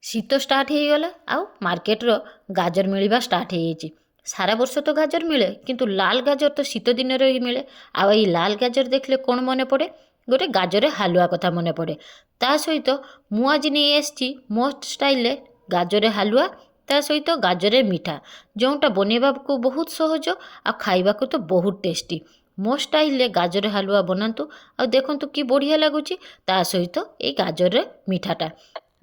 ଶୀତ ଷ୍ଟାର୍ଟ ହେଇଗଲା ଆଉ ମାର୍କେଟର ଗାଜର ମିଳିବା ଷ୍ଟାର୍ଟ ହେଇଯାଇଛି। ସାରା ବର୍ଷ ତ ଗାଜର ମିଳେ, କିନ୍ତୁ ଲାଲ ଗାଜର ତ ଶୀତ ଦିନରେ ହିଁ ମିଳେ। ଆଉ ଏଇ ଲାଲ ଗାଜର ଦେଖିଲେ କ'ଣ ମନେ ପଡ଼େ? ଗୋଟେ ଗାଜରରେ ହାଲୁଆ କଥା ମନେ ପଡ଼େ। ତା ସହିତ ମୁଁ ଆଜି ନେଇ ଆସିଛି ମୋ ଷ୍ଟାଇଲରେ ଗାଜରରେ ହାଲୁଆ, ତା ସହିତ ଗାଜରରେ ମିଠା, ଯେଉଁଟା ବନେଇବାକୁ ବହୁତ ସହଜ ଆଉ ଖାଇବାକୁ ତ ବହୁତ ଟେଷ୍ଟି। ମୋ ଷ୍ଟାଇଲରେ ଗାଜର ହାଲୁଆ ବନାନ୍ତୁ ଆଉ ଦେଖନ୍ତୁ କି ବଢ଼ିଆ ଲାଗୁଛି। ତା ସହିତ ଏଇ ଗାଜରରେ ମିଠାଟା।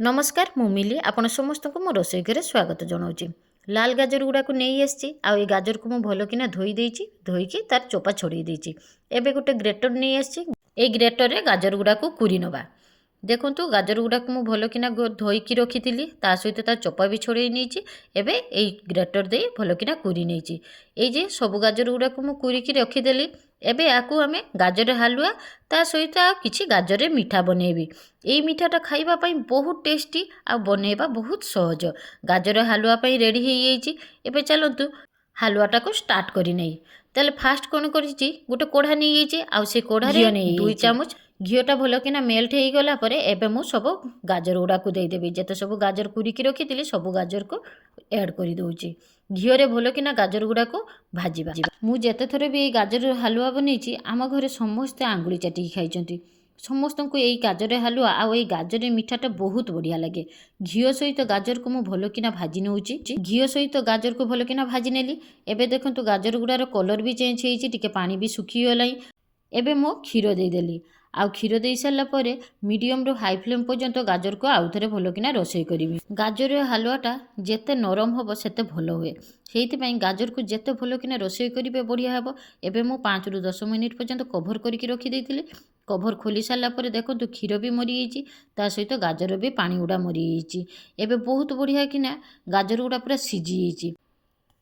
ନମସ୍କାର, ମୁଁ ମିଲି ଆପଣ ସମସ୍ତଙ୍କୁ ମୋ ରୋଷେଇ ଘରେ ସ୍ୱାଗତ ଜଣାଉଛି। ଲାଲ ଗାଜର ଗୁଡ଼ାକୁ ନେଇ ଆସିଛି ଆଉ ଏଇ ଗାଜରକୁ ମୁଁ ଭଲ କିନା ଧୋଇ ଦେଇଛି। ଧୋଇକି ତାର ଚୋପା ଛଡ଼େଇ ଦେଇଛି। ଏବେ ଗୋଟେ ଗ୍ରେଟର ନେଇ ଆସିଛି। ଏଇ ଗ୍ରେଟରରେ ଗାଜର ଗୁଡ଼ାକୁ କୁରି ନେବା। ଦେଖନ୍ତୁ ଗାଜର ଗୁଡ଼ାକୁ ମୁଁ ଭଲ କିନା ଧୋଇକି ରଖିଥିଲି, ତା ସହିତ ତା ଚୋପା ବି ଛଡ଼େଇ ନେଇଛି। ଏବେ ଏଇ ଗ୍ରେଟର ଦେଇ ଭଲ କିନା କୁରି ନେଇଛି। ଏଇ ଯେ ସବୁ ଗାଜର ଗୁଡ଼ାକୁ ମୁଁ କୁରିକି ରଖିଦେଲି। ଏବେ ୟାକୁ ଆମେ ଗାଜର ହାଲୁଆ ତା ସହିତ ଆଉ କିଛି ଗାଜରରେ ମିଠା ବନେଇବି। ଏଇ ମିଠାଟା ଖାଇବା ପାଇଁ ବହୁତ ଟେଷ୍ଟି ଆଉ ବନେଇବା ବହୁତ ସହଜ। ଗାଜର ହାଲୁଆ ପାଇଁ ରେଡ଼ି ହେଇଯାଇଛି। ଏବେ ଚାଲନ୍ତୁ ହାଲୁଆଟାକୁ ଷ୍ଟାର୍ଟ କରି ନେଇ। ତାହେଲେ ଫାଷ୍ଟ କ'ଣ କରିଛି, ଗୋଟେ କଢ଼ା ନେଇଯାଇଛି ଆଉ ସେ କଢ଼ାରେ 2 ଚାମଚ ଘିଅଟା ଭଲ କିନା ମେଲ୍ଟ ହେଇଗଲା ପରେ ଏବେ ମୁଁ ସବୁ ଗାଜର ଗୁଡ଼ାକୁ ଦେଇଦେବି। ଯେତେ ସବୁ ଗାଜର କୁରିକି ରଖିଥିଲି ସବୁ ଗାଜରକୁ ଆଡ଼୍ କରିଦେଉଛି। ଘିଅରେ ଭଲ କିନା ଗାଜର ଗୁଡ଼ାକୁ ଭାଜିବା। ମୁଁ ଯେତେଥର ବି ଏଇ ଗାଜର ହାଲୁଆ ବନେଇଛି ଆମ ଘରେ ସମସ୍ତେ ଆଙ୍ଗୁଳି ଚାଟିକି ଖାଇଛନ୍ତି। ସମସ୍ତଙ୍କୁ ଏଇ ଗାଜର ହାଲୁଆ ଆଉ ଏଇ ଗାଜର ମିଠାଟା ବହୁତ ବଢ଼ିଆ ଲାଗେ। ଘିଅ ସହିତ ଗାଜରକୁ ମୁଁ ଭଲ କିନା ଭାଜି ନେଉଛି। ଘିଅ ସହିତ ଗାଜରକୁ ଭଲ କିନା ଭାଜି ନେଲି। ଏବେ ଦେଖନ୍ତୁ ଗାଜର ଗୁଡ଼ାର କଲର୍ ବି ଚେଞ୍ଜ ହେଇଛି, ଟିକେ ପାଣି ବି ଶୁଖିଗଲାଣି। ଏବେ ମୁଁ କ୍ଷୀର ଦେଇଦେଲି। ଆଉ କ୍ଷୀର ଦେଇ ସାରିଲା ପରେ ମିଡ଼ିୟମରୁ ହାଇ ଫ୍ଲେମ୍ ପର୍ଯ୍ୟନ୍ତ ଗାଜରକୁ ଆଉଥରେ ଭଲ କିନା ରୋଷେଇ କରିବି। ଗାଜର ହାଲୁଆଟା ଯେତେ ନରମ ହେବ ସେତେ ଭଲ ହୁଏ। ସେଇଥିପାଇଁ ଗାଜରକୁ ଯେତେ ଭଲ କିନା ରୋଷେଇ କରିବେ ବଢ଼ିଆ ହେବ। ଏବେ ମୁଁ 5ରୁ 10 ମିନିଟ୍ ପର୍ଯ୍ୟନ୍ତ କଭର କରିକି ରଖିଦେଇଥିଲି। କଭର ଖୋଲି ସାରିଲା ପରେ ଦେଖନ୍ତୁ କ୍ଷୀର ବି ମରିଯାଇଛି, ତା ସହିତ ଗାଜର ବି ପାଣି ଗୁଡ଼ା ମରିଯାଇଛି। ଏବେ ବହୁତ ବଢ଼ିଆ କିନା ଗାଜର ଗୁଡ଼ା ପୁରା ସିଝିଯାଇଛି।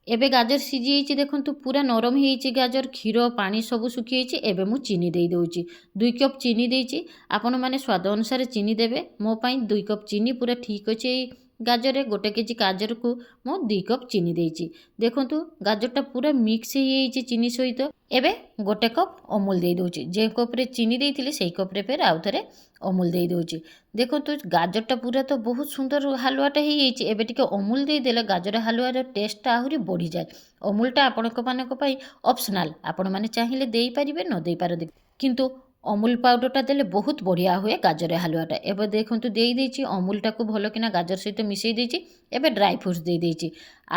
ଏବେ ଗାଜର ସିଝିଯାଇଛି, ଦେଖନ୍ତୁ ପୁରା ନରମ ହେଇଛି ଗାଜର, କ୍ଷୀର ପାଣି ସବୁ ଶୁଖିଯାଇଛି। ଏବେ ମୁଁ ଚିନି ଦେଇଦେଉଛି। 2 କପ୍ ଚିନି ଦେଇଛି। ଆପଣମାନେ ସ୍ୱାଦ ଅନୁସାରେ ଚିନି ଦେବେ। ମୋ ପାଇଁ 2 କପ୍ ଚିନି ପୁରା ଠିକ୍ ଅଛି। ଏଇ ଗାଜରରେ 1 କେଜି ଗାଜରକୁ ମୁଁ 2 କପ୍ ଚିନି ଦେଇଛି। ଦେଖନ୍ତୁ ଗାଜରଟା ପୁରା ମିକ୍ସ ହେଇଯାଇଛି ଚିନି ସହିତ। ଏବେ 1 କପ୍ ଅମୁଲ ଦେଇଦେଉଛି। ଯେ କପ୍ରେ ଚିନି ଦେଇଥିଲି ସେଇ କପ୍ରେ ଫେର ଆଉ ଥରେ ଅମୁଲ ଦେଇଦେଉଛି। ଦେଖନ୍ତୁ ଗାଜରଟା ପୁରା ତ ବହୁତ ସୁନ୍ଦର ହାଲୁଆଟା ହେଇଯାଇଛି। ଏବେ ଟିକେ ଅମୁଲ ଦେଇଦେଲେ ଗାଜର ହାଲୁଆର ଟେଷ୍ଟଟା ଆହୁରି ବଢ଼ିଯାଏ। ଅମୁଲଟା ଆପଣମାନଙ୍କ ପାଇଁ ଅପସନାଲ୍, ଆପଣମାନେ ଚାହିଁଲେ ଦେଇପାରିବେ ନ ଦେଇପାରନ୍ତି, କିନ୍ତୁ ଅମୁଲ ପାଉଡ଼ରଟା ଦେଲେ ବହୁତ ବଢ଼ିଆ ହୁଏ ଗାଜର ହାଲୁଆଟା। ଏବେ ଦେଖନ୍ତୁ ଦେଇଦେଇଛି ଅମୁଲଟାକୁ ଭଲ କିନା ଗାଜର ସହିତ ମିଶାଇ ଦେଇଛି। ଏବେ ଡ୍ରାଇ ଫ୍ରୁଟ୍ସ ଦେଇଦେଇଛି।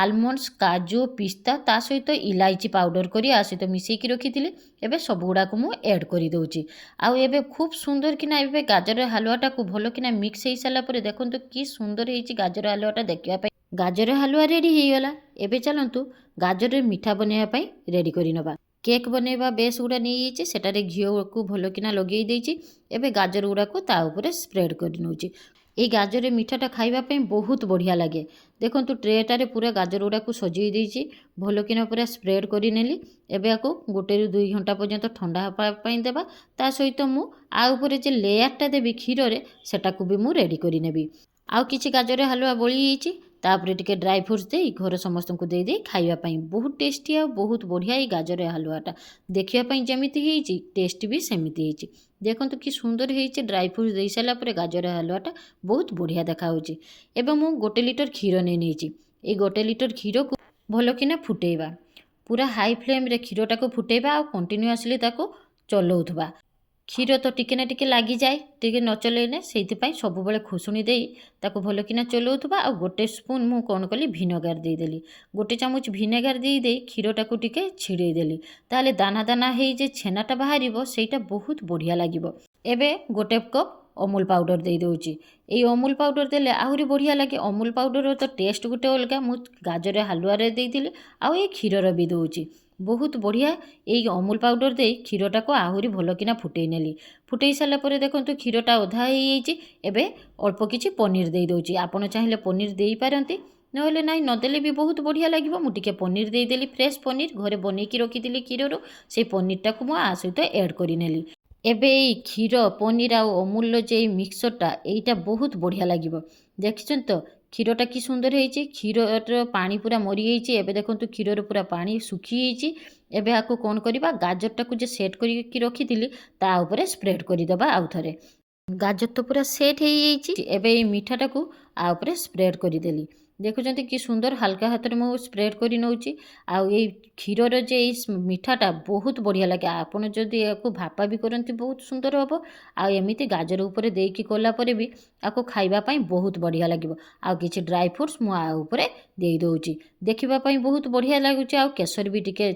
ଆଲମଣ୍ଡସ୍, କାଜୁ, ପିସ୍ତା, ତା ସହିତ ଇଲାଇଚି ପାଉଡ଼ର କରି ଆ ସହିତ ମିଶାଇକି ରଖିଥିଲି। ଏବେ ସବୁଗୁଡ଼ାକୁ ମୁଁ ଆଡ଼୍ କରିଦେଉଛି। ଆଉ ଏବେ ଖୁବ୍ ସୁନ୍ଦର କିନା ଏବେ ଗାଜର ହାଲୁଆଟାକୁ ଭଲ କିନା ମିକ୍ସ ହେଇସାରିଲା ପରେ ଦେଖନ୍ତୁ କି ସୁନ୍ଦର ହେଇଛି ଗାଜର ହାଲୁଆଟା ଦେଖିବା ପାଇଁ। ଗାଜର ହାଲୁଆ ରେଡ଼ି ହେଇଗଲା। ଏବେ ଚାଲନ୍ତୁ ଗାଜରରେ ମିଠା ବନେଇବା ପାଇଁ ରେଡ଼ି କରି ନେବା। କେକ୍ ବନେଇବା ବେସ୍ ଗୁଡ଼ା ନେଇଯାଇଛି, ସେଟାରେ ଘିଅକୁ ଭଲ କିନା ଲଗେଇ ଦେଇଛି। ଏବେ ଗାଜର ଗୁଡ଼ାକୁ ତା ଉପରେ ସ୍ପ୍ରେଡ଼୍ କରି ନେଉଛି। ଏଇ ଗାଜରରେ ମିଠାଟା ଖାଇବା ପାଇଁ ବହୁତ ବଢ଼ିଆ ଲାଗେ। ଦେଖନ୍ତୁ ଟ୍ରେଟାରେ ପୁରା ଗାଜର ଗୁଡ଼ାକୁ ସଜେଇ ଦେଇଛି। ଭଲ କିନା ପୁରା ସ୍ପ୍ରେଡ଼୍ କରିନେଲି। ଏବେ ଆକୁ 1ରୁ 2 ଘଣ୍ଟା ପର୍ଯ୍ୟନ୍ତ ଥଣ୍ଡା ହେବା ପାଇଁ ଦେବା। ତା ସହିତ ମୁଁ ଆଉ ଉପରେ ଯେ ଲେୟାରଟା ଦେବି କ୍ଷୀରରେ ସେଟାକୁ ବି ମୁଁ ରେଡ଼ି କରିନେବି। ଆଉ କିଛି ଗାଜର ହାଲୁଆ ବଳିଯାଇଛି, ତାପରେ ଟିକେ ଡ୍ରାଇ ଫ୍ରୁଟ୍ସ ଦେଇ ଘର ସମସ୍ତଙ୍କୁ ଦେଇଦେଇ ଖାଇବା ପାଇଁ ବହୁତ ଟେଷ୍ଟି ଆଉ ବହୁତ ବଢ଼ିଆ ଏଇ ଗାଜର ହାଲୁଆଟା। ଦେଖିବା ପାଇଁ ଯେମିତି ହେଇଛି ଟେଷ୍ଟ ବି ସେମିତି ହେଇଛି। ଦେଖନ୍ତୁ କି ସୁନ୍ଦର ହେଇଛି। ଡ୍ରାଇ ଫ୍ରୁଟ୍ସ ଦେଇସାରିଲା ପରେ ଗାଜର ହାଲୁଆଟା ବହୁତ ବଢ଼ିଆ ଦେଖାହେଉଛି। ଏବେ ମୁଁ 1 ଲିଟର କ୍ଷୀର ନେଇଛି। ଏଇ 1 ଲିଟର କ୍ଷୀରକୁ ଭଲ କିନା ଫୁଟେଇବା। ପୁରା ହାଇ ଫ୍ଲେମ୍ରେ କ୍ଷୀରଟାକୁ ଫୁଟେଇବା ଆଉ କଣ୍ଟିନ୍ୟୁଅସଲି ତାକୁ ଚଲାଉଥିବା। କ୍ଷୀର ତ ଟିକେ ନା ଟିକେ ଲାଗିଯାଏ ଟିକେ ନ ଚଲେଇଲେ, ସେଇଥିପାଇଁ ସବୁବେଳେ ଖୁସୁଣି ଦେଇ ତାକୁ ଭଲ କିନା ଚଲାଉଥିବା। ଆଉ 1 ସ୍ପୁନ୍ ମୁଁ କ'ଣ କଲି, ଭିନେଗାର ଦେଇଦେଲି। 1 ଚାମଚ ଭିନେଗାର ଦେଇ କ୍ଷୀରଟାକୁ ଟିକେ ଛିଡ଼େଇ ଦେଲି। ତାହେଲେ ଦାନା ଦାନା ହେଇ ଯେ ଛେନାଟା ବାହାରିବ ସେଇଟା ବହୁତ ବଢ଼ିଆ ଲାଗିବ। ଏବେ 1 କପ୍ ଅମୁଲ ପାଉଡ଼ର ଦେଇଦେଉଛି। ଏଇ ଅମୁଲ ପାଉଡ଼ର ଦେଲେ ଆହୁରି ବଢ଼ିଆ ଲାଗେ। ଅମୁଲ ପାଉଡ଼ରର ତ ଟେଷ୍ଟ ଗୋଟେ ଅଲଗା। ମୁଁ ଗାଜର ହାଲୁଆରେ ଦେଇଥିଲି ଆଉ ଏଇ କ୍ଷୀରର ବି ଦେଉଛି। ବହୁତ ବଢ଼ିଆ ଏଇ ଅମୁଲ ପାଉଡ଼ର ଦେଇ କ୍ଷୀରଟାକୁ ଆହୁରି ଭଲ କିନା ଫୁଟେଇ ନେଲି। ଫୁଟେଇ ସାରିଲା ପରେ ଦେଖନ୍ତୁ କ୍ଷୀରଟା ଅଧା ହେଇଯାଇଛି। ଏବେ ଅଳ୍ପ କିଛି ପନିର ଦେଇଦେଉଛି। ଆପଣ ଚାହିଁଲେ ପନିର ଦେଇପାରନ୍ତି, ନହେଲେ ନାହିଁ ନଦେଲେ ବି ବହୁତ ବଢ଼ିଆ ଲାଗିବ। ମୁଁ ଟିକେ ପନିର ଦେଇଦେଲି, ଫ୍ରେଶ୍ ପନିର ଘରେ ବନେଇକି ରଖିଥିଲି କ୍ଷୀରରୁ। ସେଇ ପନିରଟାକୁ ମୁଁ ଆ ସହିତ ଆଡ଼୍ କରିନେଲି। ଏବେ ଏଇ କ୍ଷୀର, ପନିର ଆଉ ଅମୁଲର ଯେ ମିକ୍ସଚରଟା ଏଇଟା ବହୁତ ବଢ଼ିଆ ଲାଗିବ। ଦେଖିଛନ୍ତି ତ କ୍ଷୀରଟା କି ସୁନ୍ଦର ହେଇଛି। କ୍ଷୀରର ପାଣି ପୁରା ମରିଯାଇଛି। ଏବେ ଦେଖନ୍ତୁ କ୍ଷୀରର ପୁରା ପାଣି ଶୁଖିଯାଇଛି। ଏବେ ଆକୁ କ'ଣ କରିବା, ଗାଜରଟାକୁ ଯେ ସେଟ୍ କରିକି ରଖିଥିଲି ତା ଉପରେ ସ୍ପ୍ରେଡ଼୍ କରିଦେବା ଆଉ ଥରେ। ଗାଜର ତ ପୁରା ସେଟ୍ ହେଇଯାଇଛି। ଏବେ ଏଇ ମିଠାଟାକୁ आ उपरे स्प्रेड करदेली। देखुं कि सुंदर हल्का हाथ में मुझे स्प्रेड कर नौची। आई क्षीर जे मिठाटा बहुत बढ़िया लगे। आपड़ जदि या भापा भी करती बहुत सुंदर हम। आमती गाजर उपर देकी कलापर भी आपको खावाई बहुत बढ़िया लगे। आ कि ड्राई फ्रुट्स मुझे दे दूची देखापी बहुत बढ़िया लगुच। आ केसर भी टिके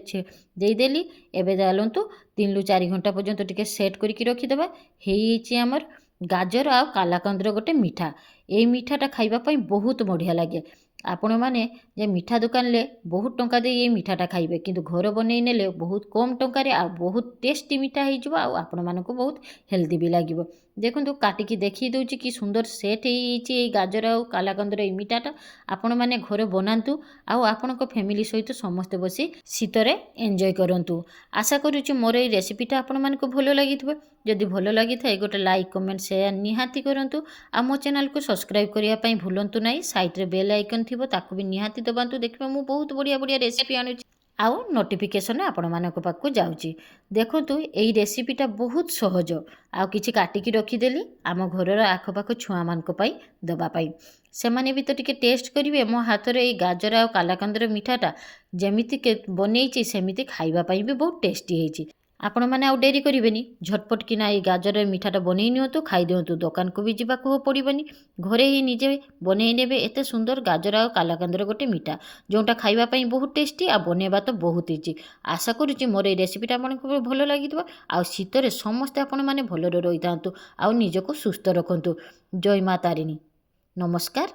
देदेली। एवं चलतु 3 ରୁ 4 घंटा पर्यंत टिके सेट करके रखीदे। आमर गाजर आ कालाकंदर गोटे मिठा। ये मिठाटा खावाई बहुत बढ़िया लगे। आपण मैंने जे मिठा दुकान ले बहुत टंका दे ये मिठाटा खाइबे, किंतु घर बनई नेले बहुत कम टंकार आ बहुत टेस्टी मिठा हो आपण मानक बहुत हेल्दी भी लगे। देखो काटिकी देखी दूची कि सुंदर सेट हो गाजर आ कालाकंदर ये मिठाटा। आपण मैंने घर बनातु आपण फैमिली सहित समस्ते बसी शीतरे एंजॉय करंतु। आशा करुच्ची मोर ये रेसिपीटा आपण मानक भल लगी। जदि भल लगी था गोटे लाइक कमेंट शेयर निहाती करंतु। आ मो चैनल को सब्सक्राइब करिया पई भूलंतु नाही। साइड रे बेल आइकन थिबो ताकू भी निहाती दबांतु। देखबे मु बहुत बढ़िया बढ़िया रेसिपी आनुची आउ नोटिफिकेशन आपण मानक पाखु जाउची। देखंतु एई रेसिपीटा बहुत सहज। आउ किछि काटिकी रखीदेली आम घरर आखपाख छुआ मानक पई दबा पई। सेमाने भी तो टिके टेस्ट करिवे मो हाथरे एई गाजर आ कालाकंदर मिठाटा जेमिति के बनेइची सेमिति खाइबा पई भी बहुत टेस्टी हेइची। आपण मैंने आउ डेरी करेंगे झटपट किना ये गाजर मिठाटा बनई नियंतु खाई दिंतु। दुकान को भी जावाक पड़ोनी घरे ही निजे बनई नेबे। एत सुंदर गाजर आ कालाकंदर गोटे मिठा जोटा खावाई बहुत टेस्टी आ बनवा तो बहुत इजी। आशा करुच्ची मोर ये रेसिपीटा आपको भल लगी। आ शीतरे समस्ते आपण मैंने भलरे रही था। आ निजको सुस्थ रखु। जय माँ तारिणी। नमस्कार।